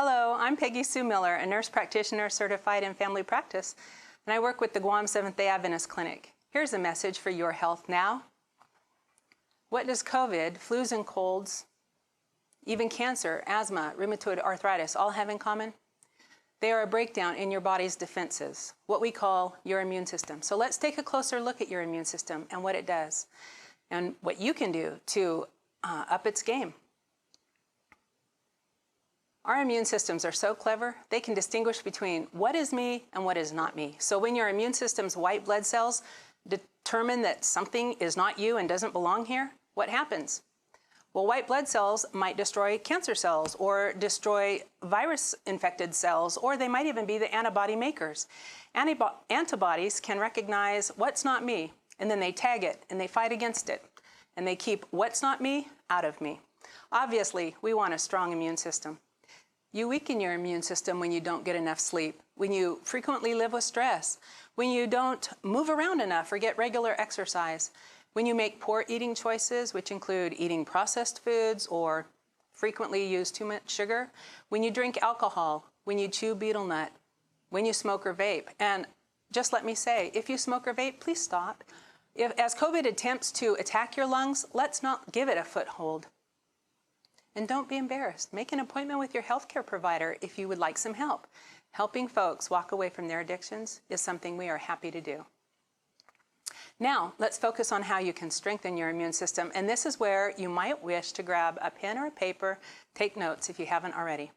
Hello, I'm Peggy Sue Miller, a nurse practitioner certified in family practice, and I work with the Guam Seventh-day Adventist Clinic. Here's a message for your health now. What does COVID, flus and colds, even cancer, asthma, rheumatoid arthritis all have in common? They are a breakdown in your body's defenses, what we call your immune system. So let's take a closer look at your immune system and what it does, and what you can do to up its game. Our immune systems are so clever, they can distinguish between what is me and what is not me. So when your immune system's white blood cells determine that something is not you and doesn't belong here, what happens? Well, white blood cells might destroy cancer cells or destroy virus-infected cells, or they might even be the antibody makers. Antibodies can recognize what's not me, and then they tag it and they fight against it, and they keep what's not me out of me. Obviously, we want a strong immune system. You weaken your immune system when you don't get enough sleep, when you frequently live with stress, when you don't move around enough or get regular exercise, when you make poor eating choices, which include eating processed foods or frequently use too much sugar, when you drink alcohol, when you chew betel nut, when you smoke or vape. And just let me say, if you smoke or vape, please stop. As COVID attempts to attack your lungs, let's not give it a foothold. And don't be embarrassed. Make an appointment with your healthcare provider if you would like some help. Helping folks walk away from their addictions is something we are happy to do. Now, let's focus on how you can strengthen your immune system, and this is where you might wish to grab a pen or a paper, take notes if you haven't already.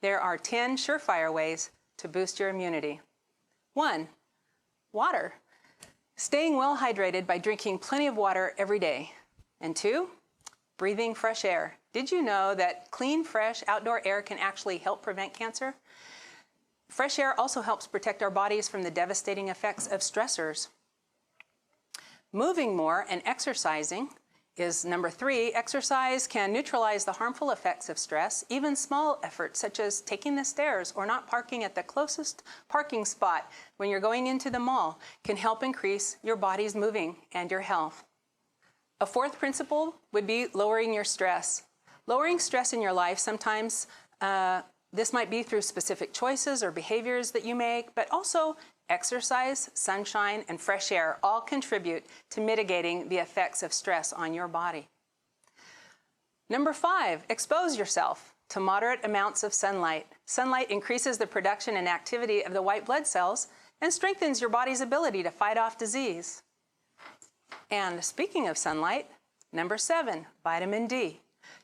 There are 10 surefire ways to boost your immunity. 1, water. Staying well hydrated by drinking plenty of water every day. And 2, breathing fresh air. Did you know that clean, fresh outdoor air can actually help prevent cancer? Fresh air also helps protect our bodies from the devastating effects of stressors. Moving more and exercising is number 3. Exercise can neutralize the harmful effects of stress. Even small efforts such as taking the stairs or not parking at the closest parking spot when you're going into the mall can help increase your body's moving and your health. A 4th principle would be lowering your stress. Lowering stress in your life, sometimes this might be through specific choices or behaviors that you make, but also exercise, sunshine, and fresh air all contribute to mitigating the effects of stress on your body. Number 5, expose yourself to moderate amounts of sunlight. Sunlight increases the production and activity of the white blood cells and strengthens your body's ability to fight off disease. And speaking of sunlight, number 7, vitamin D.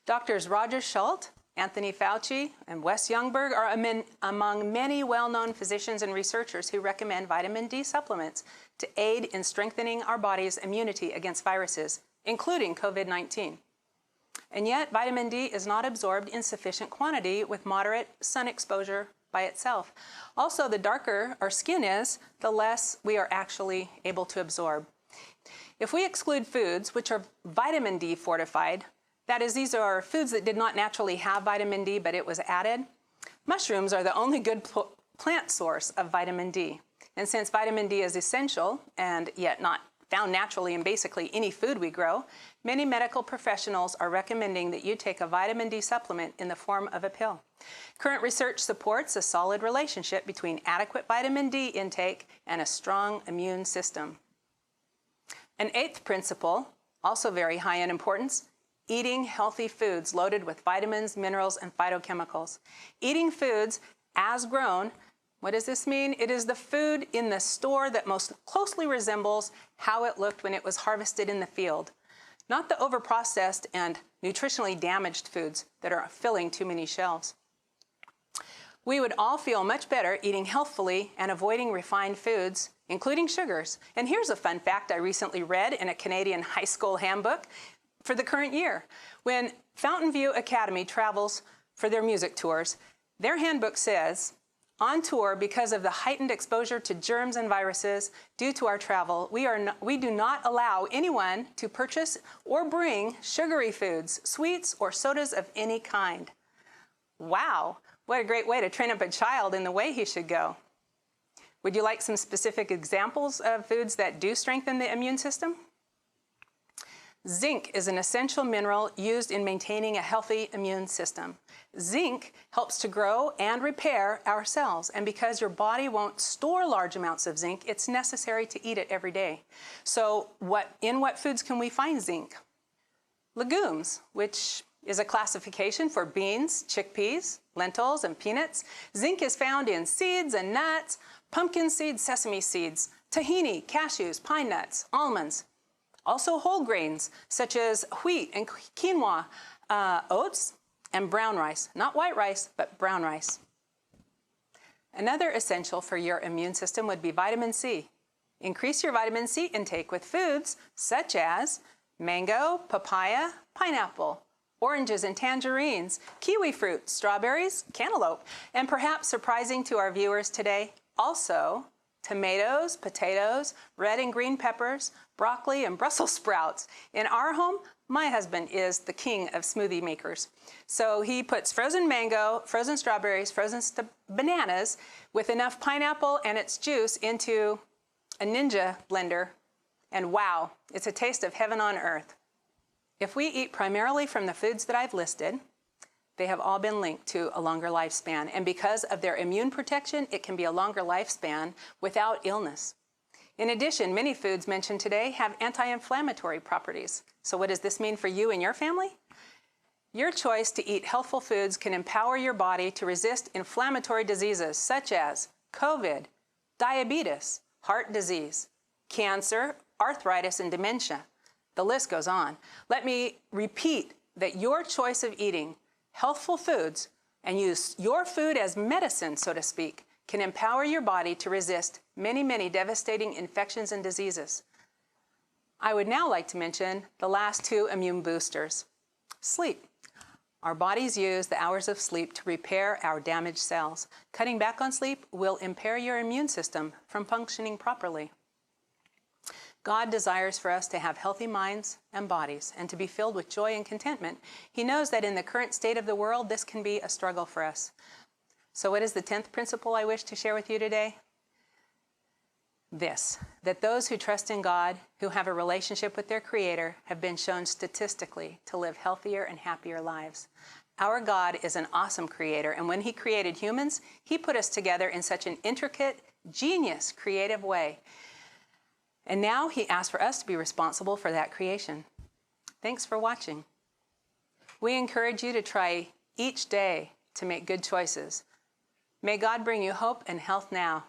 Doctors Roger Schultz, Anthony Fauci, and Wes Youngberg are among many well-known physicians and researchers who recommend vitamin D supplements to aid in strengthening our body's immunity against viruses, including COVID-19. And yet, vitamin D is not absorbed in sufficient quantity with moderate sun exposure by itself. Also, the darker our skin is, the less we are actually able to absorb. If we exclude foods which are vitamin D fortified, that is, these are foods that did not naturally have vitamin D, but it was added. Mushrooms are the only good plant source of vitamin D. And since vitamin D is essential and yet not found naturally in basically any food we grow, many medical professionals are recommending that you take a vitamin D supplement in the form of a pill. Current research supports a solid relationship between adequate vitamin D intake and a strong immune system. An 8th principle, also very high in importance, eating healthy foods loaded with vitamins, minerals, and phytochemicals. Eating foods as grown, what does this mean? It is the food in the store that most closely resembles how it looked when it was harvested in the field, not the overprocessed and nutritionally damaged foods that are filling too many shelves. We would all feel much better eating healthfully and avoiding refined foods, including sugars. And here's a fun fact I recently read in a Canadian high school handbook for the current year. When Fountain View Academy travels for their music tours, their handbook says, on tour, because of the heightened exposure to germs and viruses due to our travel, we do not allow anyone to purchase or bring sugary foods, sweets, or sodas of any kind. Wow, what a great way to train up a child in the way he should go. Would you like some specific examples of foods that do strengthen the immune system? Zinc is an essential mineral used in maintaining a healthy immune system. Zinc helps to grow and repair our cells, and because your body won't store large amounts of zinc, it's necessary to eat it every day. So in what foods can we find zinc? Legumes, which is a classification for beans, chickpeas, lentils, and peanuts. Zinc is found in seeds and nuts, pumpkin seeds, sesame seeds, tahini, cashews, pine nuts, almonds. Also whole grains such as wheat and quinoa, oats, and brown rice. Not white rice, but brown rice. Another essential for your immune system would be vitamin C. Increase your vitamin C intake with foods such as mango, papaya, pineapple, oranges and tangerines, kiwi fruit, strawberries, cantaloupe, and perhaps surprising to our viewers today, also tomatoes, potatoes, red and green peppers, broccoli, and Brussels sprouts. In our home, my husband is the king of smoothie makers. So he puts frozen mango, frozen strawberries, frozen bananas with enough pineapple and its juice into a Ninja blender, and wow, it's a taste of heaven on earth. If we eat primarily from the foods that I've listed, they have all been linked to a longer lifespan, and because of their immune protection, it can be a longer lifespan without illness. In addition, many foods mentioned today have anti-inflammatory properties. So what does this mean for you and your family? Your choice to eat healthful foods can empower your body to resist inflammatory diseases such as COVID, diabetes, heart disease, cancer, arthritis, and dementia. The list goes on. Let me repeat that your choice of eating healthful foods and use your food as medicine, so to speak, can empower your body to resist many, many devastating infections and diseases. I would now like to mention the last two immune boosters. Sleep. Our bodies use the hours of sleep to repair our damaged cells. Cutting back on sleep will impair your immune system from functioning properly. God desires for us to have healthy minds and bodies and to be filled with joy and contentment. He knows that in the current state of the world, this can be a struggle for us. So what is the 10th principle I wish to share with you today? This, that those who trust in God, who have a relationship with their Creator, have been shown statistically to live healthier and happier lives. Our God is an awesome Creator, and when He created humans, He put us together in such an intricate, genius, creative way. And now He asks for us to be responsible for that creation. Thanks for watching. We encourage you to try each day to make good choices. May God bring you hope and health now.